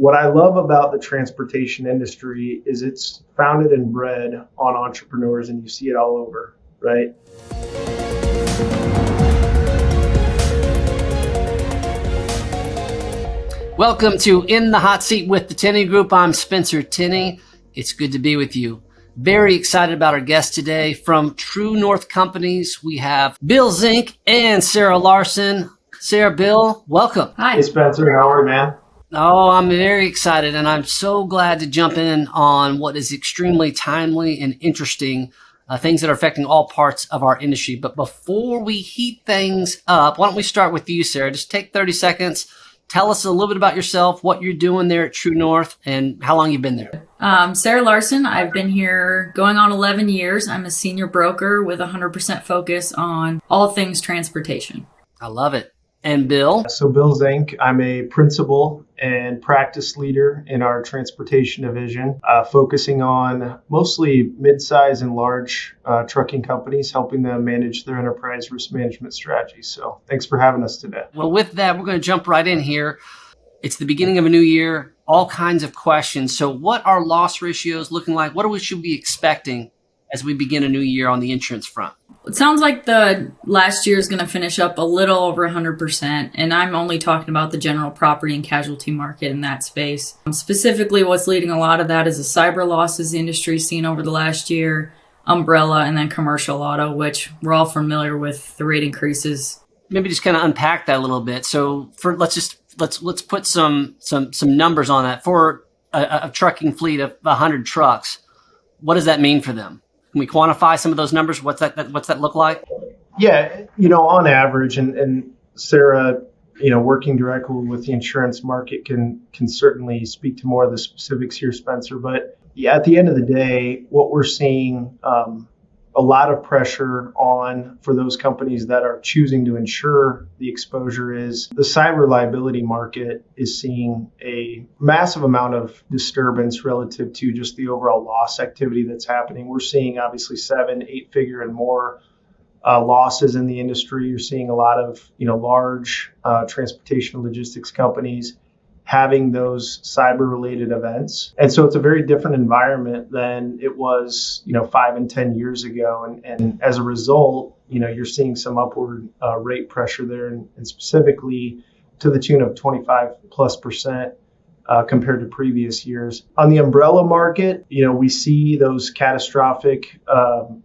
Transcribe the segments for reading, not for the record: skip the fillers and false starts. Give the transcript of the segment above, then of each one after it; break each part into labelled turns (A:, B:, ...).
A: What I love about the transportation industry is it's founded and bred on entrepreneurs, and you see it all over, right?
B: Welcome to In the Hot Seat with the Tenney Group. I'm Spencer Tenney. It's good to be with you. Very excited about our guest today. From TrueNorth Companies, we have Bill Zenk and Sara Larson. Sara, Bill, welcome.
C: Hi.
A: Hey, Spencer. How are you, man?
B: Oh, I'm very excited, and I'm so glad to jump in on what is extremely timely and interesting, things that are affecting all parts of our industry. But before we heat things up, why don't we start with you, Sara? Just take 30 seconds. Tell us a little bit about yourself, what you're doing there at TrueNorth, and how long you've been there.
C: Sara Larson. I've been here going on 11 years. I'm a senior broker with 100% focus on all things transportation.
B: I love it. And Bill?
A: So Bill Zenk, I'm a principal and practice leader in our transportation division, focusing on mostly mid-size and large trucking companies, helping them manage their enterprise risk management strategies. So thanks for having us today.
B: Well, with that, we're going to jump right in here. It's the beginning of a new year, all kinds of questions. So what are loss ratios looking like? What should we be expecting as we begin a new year on the insurance front?
C: It sounds like the last year is going to finish up a little over 100%, and I'm only talking about the general property and casualty market in that space. Specifically, what's leading a lot of that is the cyber losses the industry's seen over the last year, umbrella, and then commercial auto, which we're all familiar with the rate increases.
B: Maybe just kind of unpack that a little bit. So let's put some numbers on that. For a trucking fleet of 100 trucks, what does that mean for them? Can we quantify some of those numbers? What's that look like?
A: Yeah, on average, and Sara, working directly with the insurance market can certainly speak to more of the specifics here, Spencer. But yeah, at the end of the day, what we're seeing a lot of pressure on for those companies that are choosing to insure the exposure is the cyber liability market is seeing a massive amount of disturbance relative to just the overall loss activity that's happening. We're seeing obviously 7, 8-figure and more losses in the industry. You're seeing a lot of large transportation logistics companies having those cyber related events. And so it's a very different environment than it was, 5 and 10 years ago. And as a result, you're seeing some upward rate pressure there and specifically to the tune of 25+% compared to previous years. On the umbrella market, we see those catastrophic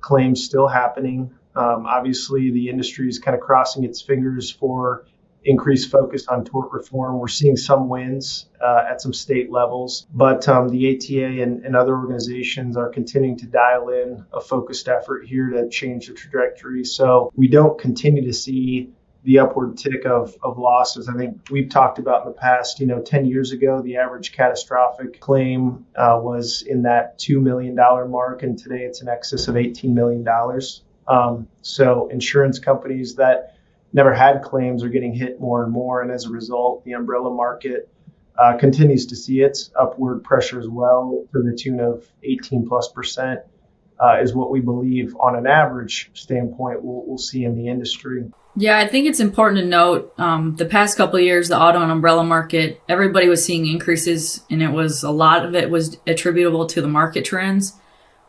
A: claims still happening. Obviously, the industry is kind of crossing its fingers for increased focus on tort reform. We're seeing some wins at some state levels, but the ATA and other organizations are continuing to dial in a focused effort here to change the trajectory. So we don't continue to see the upward tick of losses. I think we've talked about in the past, 10 years ago, the average catastrophic claim was in that $2 million mark, and today it's in excess of $18 million. So insurance companies that never had claims are getting hit more and more. And as a result, the umbrella market continues to see its upward pressure as well, to the tune of 18+% is what we believe on an average standpoint we'll see in the industry.
C: Yeah, I think it's important to note the past couple of years, the auto and umbrella market, everybody was seeing increases, and a lot of it was attributable to the market trends.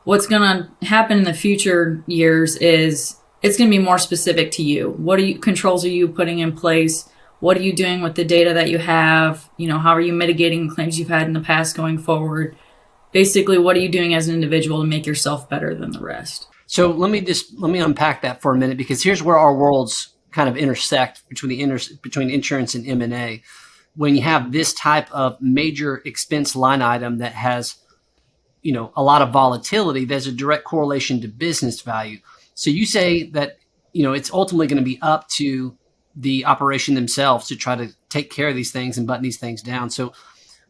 C: What's going to happen in the future years is it's going to be more specific to you. What controls are you putting in place? What are you doing with the data that you have? How are you mitigating claims you've had in the past going forward? Basically, what are you doing as an individual to make yourself better than the rest?
B: So let me unpack that for a minute, because here's where our worlds kind of intersect between insurance and M&A. When you have this type of major expense line item that has, a lot of volatility, there's a direct correlation to business value. So you say that, it's ultimately going to be up to the operation themselves to try to take care of these things and button these things down. So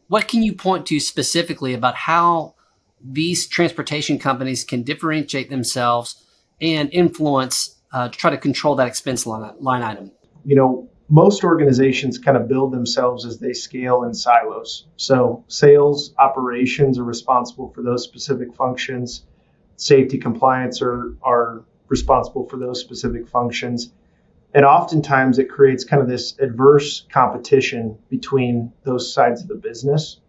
B: what can you point to specifically about how these transportation companies can differentiate themselves and influence to try to control that expense line item?
A: Most organizations kind of build themselves as they scale in silos. So sales, operations are responsible for those specific functions. Safety, compliance are responsible for those specific functions. And oftentimes it creates kind of this adverse competition between those sides of the business.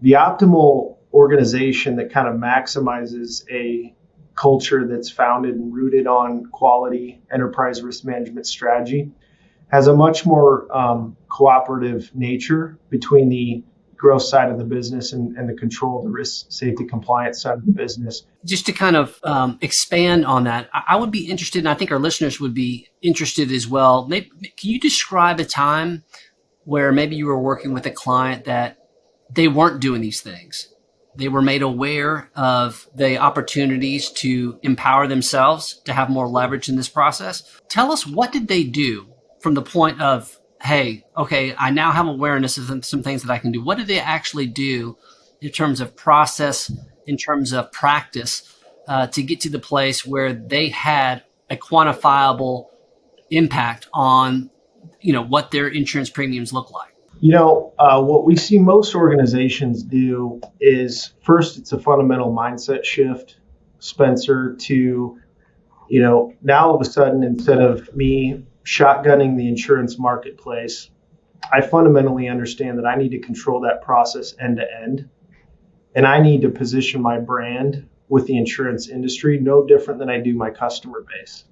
A: the optimal organization that kind of maximizes a culture that's founded and rooted on quality enterprise risk management strategy has a much more cooperative nature between the growth side of the business and the control, the risk, safety, compliance side of the business.
B: Just to kind of expand on that, I would be interested, and I think our listeners would be interested as well. Maybe, can you describe a time where maybe you were working with a client that they weren't doing these things? They were made aware of the opportunities to empower themselves to have more leverage in this process. Tell us, what did they do from the point of, hey, okay, I now have awareness of some things that I can do. What did they actually do in terms of process, in terms of practice, to get to the place where they had a quantifiable impact on, what their insurance premiums look like?
A: What we see most organizations do is, first, it's a fundamental mindset shift, Spencer, to, now all of a sudden, instead of me shotgunning the insurance marketplace, I fundamentally understand that I need to control that process end to end. And I need to position my brand with the insurance industry no different than I do my customer base.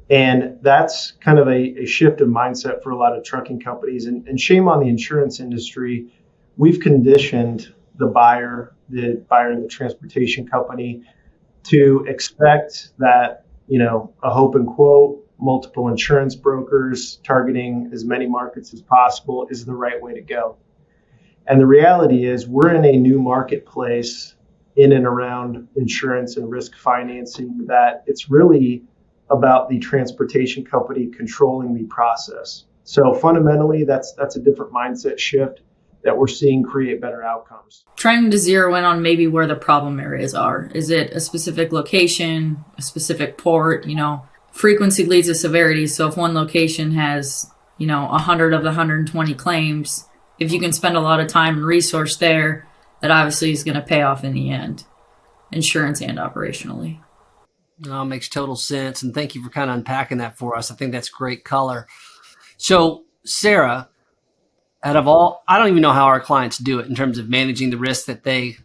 A: And that's kind of a shift of mindset for a lot of trucking companies. And shame on the insurance industry. We've conditioned the buyer and the transportation company to expect that, a hope and quote, multiple insurance brokers targeting as many markets as possible is the right way to go. And the reality is we're in a new marketplace in and around insurance and risk financing that it's really about the transportation company controlling the process. So fundamentally, that's a different mindset shift that we're seeing create better outcomes.
C: Trying to zero in on maybe where the problem areas are. Is it a specific location, a specific port? Frequency leads to severity. So if one location has, 100 of the 120 claims, if you can spend a lot of time and resource there, that obviously is going to pay off in the end, insurance and operationally.
B: No, it makes total sense. And thank you for kind of unpacking that for us. I think that's great color. So, Sara, out of all, I don't even know how our clients do it in terms of managing the risk that they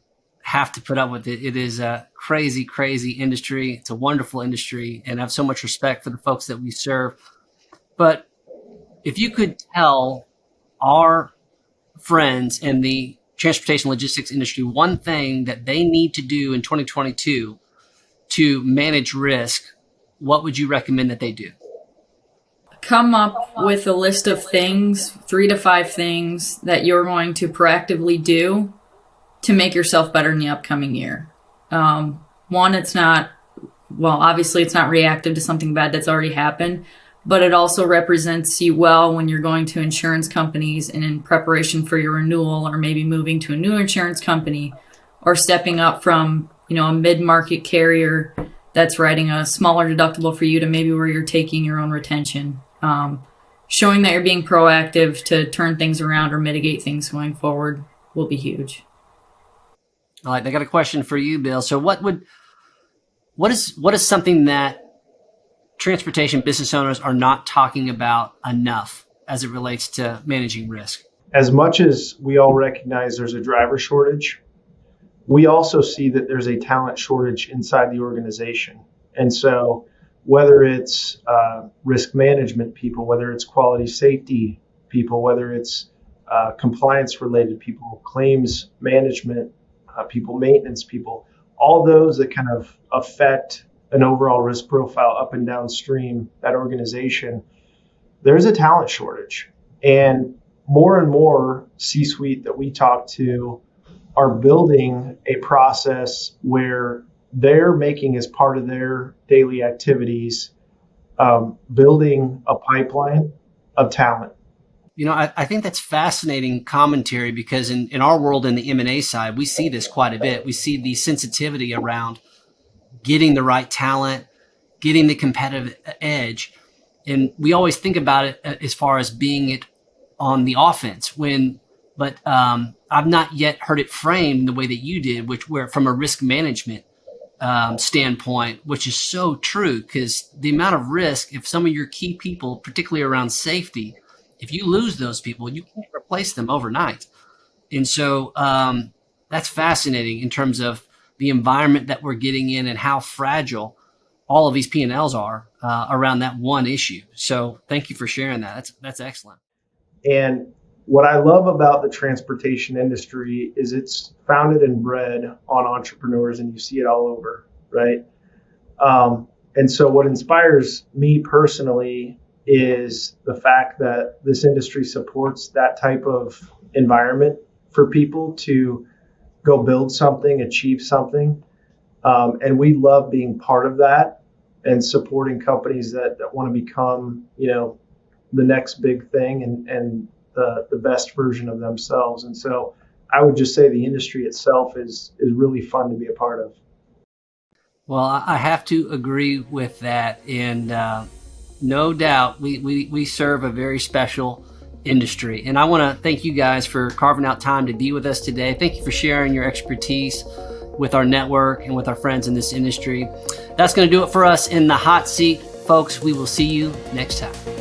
B: have to put up with. It is a crazy, crazy industry. It's a wonderful industry, and I have so much respect for the folks that we serve. But if you could tell our friends in the transportation logistics industry one thing that they need to do in 2022 to manage risk, what would you recommend that they do?
C: Come up with a list of things, 3 to 5 things that you're going to proactively do to make yourself better in the upcoming year. One, obviously it's not reactive to something bad that's already happened, but it also represents you well when you're going to insurance companies and in preparation for your renewal, or maybe moving to a new insurance company, or stepping up from, a mid-market carrier that's writing a smaller deductible for you to maybe where you're taking your own retention. Showing that you're being proactive to turn things around or mitigate things going forward will be huge.
B: All right, I got a question for you, Bill. So what is something that transportation business owners are not talking about enough as it relates to managing risk?
A: As much as we all recognize there's a driver shortage, we also see that there's a talent shortage inside the organization. And so whether it's risk management people, whether it's quality safety people, whether it's compliance related people, claims management people, maintenance people, all those that kind of affect an overall risk profile up and downstream that organization, there's a talent shortage. And more C-suite that we talk to are building a process where they're making as part of their daily activities, building a pipeline of talent.
B: I think that's fascinating commentary, because in our world, in the M&A side, we see this quite a bit. We see the sensitivity around getting the right talent, getting the competitive edge. And we always think about it as far as being it on the offense but I've not yet heard it framed the way that you did, where from a risk management standpoint, which is so true, because the amount of risk, if some of your key people, particularly around safety, if you lose those people, you can't replace them overnight. And so that's fascinating in terms of the environment that we're getting in and how fragile all of these P&Ls are around that one issue. So thank you for sharing that. That's excellent.
A: And what I love about the transportation industry is it's founded and bred on entrepreneurs, and you see it all over, right? And so what inspires me personally is the fact that this industry supports that type of environment for people to go build something, achieve something. And we love being part of that and supporting companies that want to become, the next big thing and the best version of themselves. And so I would just say the industry itself is really fun to be a part of.
B: Well, I have to agree with that. And no doubt we serve a very special industry. And I want to thank you guys for carving out time to be with us today. Thank you for sharing your expertise with our network and with our friends in this industry. That's going to do it for us in the hot seat, folks. We will see you next time.